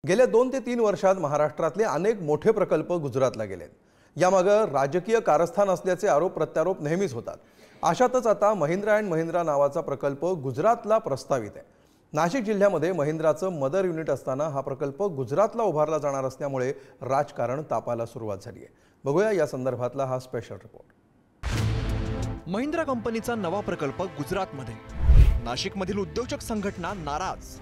गेल्या 2 ते 3 वर्षात महाराष्ट्रातले अनेक मोठे प्रकल्प गुजरातला गेलेत। यामागे राजकीय कारस्थान असल्याचे आरोप प्रत्यारोप नेहमीच होतात। अशातच आता महिंद्रा अँड महिंद्रा नावाचा प्रकल्प गुजरातला प्रस्तावित आहे। नाशिक जिल्ह्यामध्ये महिंद्राचं मदर युनिट असताना हा प्रकल्प गुजरातला उभारला जाणार असल्यामुळे राजकारण तापायला सुरुवात झाली आहे। बघूया या संदर्भातला हा स्पेशल रिपोर्ट। महिंद्रा कंपनीचा नवा प्रकल्प गुजरातमध्ये। नाशिकमधील उद्योजक संघटना नाराज।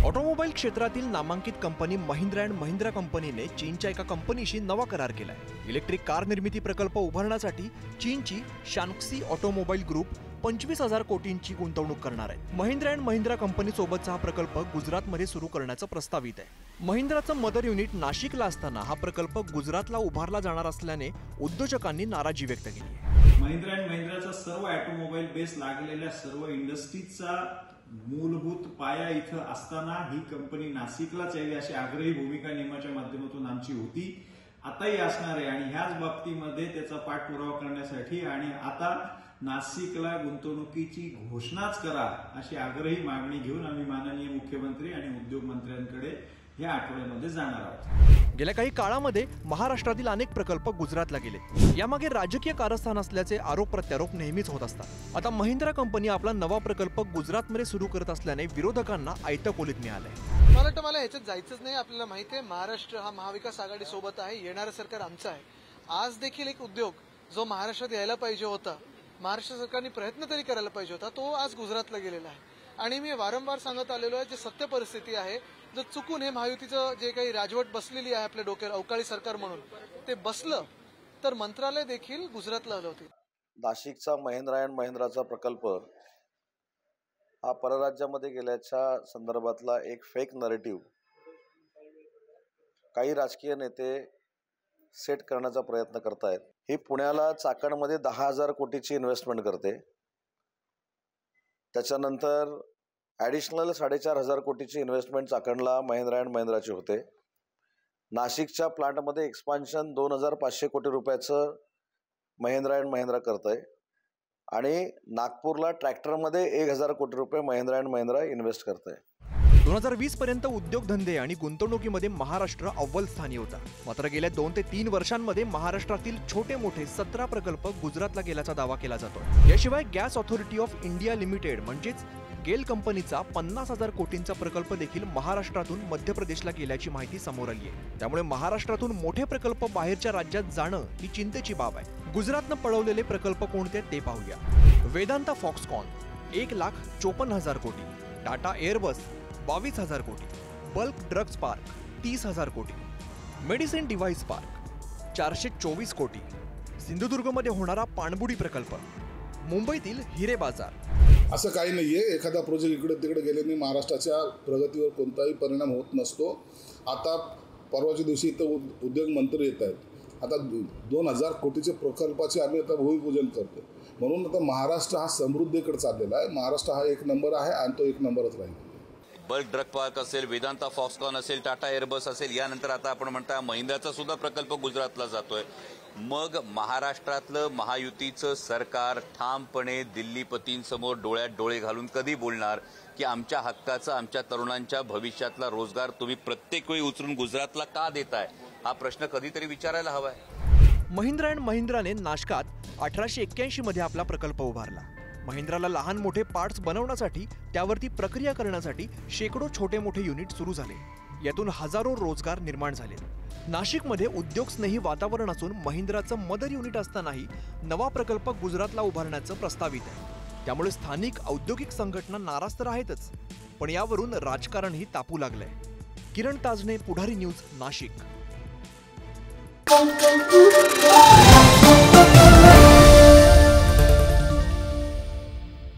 ऑटोमोबाईल क्षेत्रातील नामांकित कंपनी महिंद्रा अँड महिंद्रा कंपनीने चीनच्या एका कंपनीशी नवा करार केलाय। इलेक्ट्रिक कार निर्मिती प्रकल्प उभारण्यासाठी चीनची शांक्सी ऑटोमोबाईल ग्रुप 25,000 कोटींची गुंतवणूक करणार आहे। महिंद्रा अँड महिंद्रा कंपनी सोबतचा हा प्रकल्प गुजरातमध्ये सुरू करण्याचं प्रस्तावित आहे। महिंद्राचं मदर युनिट नाशिकला असताना हा प्रकल्प गुजरातला उभारला जाणार असल्याने उद्योजकांनी नाराजी व्यक्त केली आहे। महिंद्रा अँड महिंद्राचा सर्व ऑटोमोबाईल बेस लागलेल्या सर्व इंडस्ट्रीजचा मूलभूत पाया इथं असताना ही कंपनी नाशिकलाच यावी अशी आग्रही भूमिका नियमाच्या माध्यमातून आमची होती, आताही असणार आहे। आणि ह्याच बाबतीमध्ये त्याचा पाठपुरावा करण्यासाठी आणि आता नाशिकला गुंतवणुकीची घोषणाच करा अशी आग्रही मागणी घेऊन आम्ही माननीय मुख्यमंत्री आणि उद्योग मंत्र्यांकडे या आठवड्यामध्ये जाणार आहोत। गेल्या काही काळामध्ये महाराष्ट्रातील अनेक प्रकल्प गुजरातला गेले। यामागे राजकीय कारस्थान असल्याचे आरोप प्रत्यारोप नेहमीच होत असतात। आता महिंद्रा कंपनी आपला नवा प्रकल्प गुजरातमध्ये सुरू करत असल्याने विरोधकांना आयतं कोलीत मिळालंय। मला वाटतं मला ह्याच्यात जायचंच नाही। आपल्याला माहिती आहे महाराष्ट्र हा महाविकास आघाडी सोबत आहे, येणारं सरकार आमचं आहे। आज देखील एक उद्योग जो महाराष्ट्रात यायला पाहिजे होता, महाराष्ट्र सरकारने प्रयत्न तरी करायला पाहिजे होता, तो आज गुजरातला गेलेला आहे। आणि मी वारंवार सांगत आलेलो आहे, जे सत्य परिस्थिती आहे, जर चुकून हे महायुतीचं जे काही राजवट बसलेली आहे आपल्या डोक्यावर अवकाळी सरकार म्हणून ते बसलं तर मंत्रालय देखील गुजरातला हलवतील। नाशिकचा महिंद्रा अँड महिंद्राचा प्रकल्प हा परराज्यामध्ये गेल्याच्या संदर्भातला एक फेक नरेटिव्ह काही राजकीय नेते सेट करण्याचा प्रयत्न करतायत। ही पुण्याला चाकणमध्ये 10,000 कोटीची इन्व्हेस्टमेंट करते, त्याच्यानंतर ॲडिशनल 4,500 कोटीची इन्व्हेस्टमेंट चाकणला महिंद्रा अँड महिंद्राची होते। नाशिकच्या प्लांटमध्ये एक्सपान्शन 2,500 कोटी रुपयाचं महिंद्रा अँड महिंद्रा करत आहे आणि नागपूरला ट्रॅक्टरमध्ये 1,000 कोटी रुपये महिंद्रा अँड महिंद्रा इन्व्हेस्ट करत आहे। 2020 पर्यंत उद्योगधंदे आणि गुंतवणुकीमध्ये महाराष्ट्र अव्वल स्थानी होता। मात्र गेल्या 2 ते 3 वर्षांमध्ये महाराष्ट्रातील छोटे मोठे 17 प्रकल्प गुजरातला गेल्याचा दावा केला जातो। याशिवाय gas authority of India limited म्हणजेच गेल कंपनीचा 50,000 कोटींचा प्रकल्प देखील महाराष्ट्रातून मध्य प्रदेशला गेल्याची माहिती समोर आली आहे। त्यामुळे महाराष्ट्रातून मोठे प्रकल्प बाहेरच्या राज्यात जाणं ही चिंतेची बाब आहे। गुजरातनं पळवलेले प्रकल्प कोणते ते पाहूया। वेदांता फॉक्सकॉन 1,54,000 कोटी, टाटा एअरबस 22,000 कोटी, बल्क ड्रग्स पार्क 30,000 कोटी, मेडिसिन डिव्हाइस पार्क 424 कोटी, सिंधुदुर्गमध्ये होणारा पाणबुडी प्रकल्प, मुंबईतील हिरे बाजार। असं काही नाहीये, एखादा प्रोजेक्ट इकडे तिकडे गेल्याने महाराष्ट्राच्या प्रगतीवर कोणताही परिणाम होत नसतो। आता परवाच्या दिवशी इथं उद्योग मंत्री येत आहेत, आता 2,000 कोटीचे प्रकल्पाचे आम्ही आता भूमिपूजन करतो। म्हणून आता महाराष्ट्र हा समृद्धीकडे चाललेला आहे। महाराष्ट्र हा 1 नंबर आहे आणि तो 1 नंबरच राहील। बल्क ड्रग पार्क असेल, वेदांता फॉक्सकॉन असेल, टाटा एअरबस असेल, यानंतर आता आपण म्हणता महिंद्राचा सुद्धा प्रकल्प गुजरातला जातोय। मग महाराष्ट्रातलं महायुतीचं सरकार ठामपणे दिल्लीपतींसमोर डोळ्यात डोळे घालून कधी बोलणार की आमच्या हक्काचा, आमच्या तरुणांच्या भविष्यातला रोजगार तुम्ही प्रत्येक वेळी उचलून गुजरातला का देताय, हा प्रश्न कधीतरी विचारायला हवाय। महिंद्रा अँड महिंद्राने नाशकात 1881 मध्ये आपला प्रकल्प उभारला। महिंद्राला लहान मोठे पार्ट्स बनवण्यासाठी, त्यावरती प्रक्रिया करण्यासाठी शेकडो छोटे मोठे युनिट सुरू झाले। यातून हजारो रोजगार निर्माण झाले। नाशिकमध्ये उद्योगस्नेही वातावरण असून महिंद्राचं मदर युनिट असतानाही नवा प्रकल्प गुजरातला उभारण्याचं प्रस्तावित आहे। त्यामुळे स्थानिक औद्योगिक संघटना नाराज तर आहेतच, पण यावरून राजकारणही तापू लागलंय। किरण ताजने, पुढारी न्यूज, नाशिक।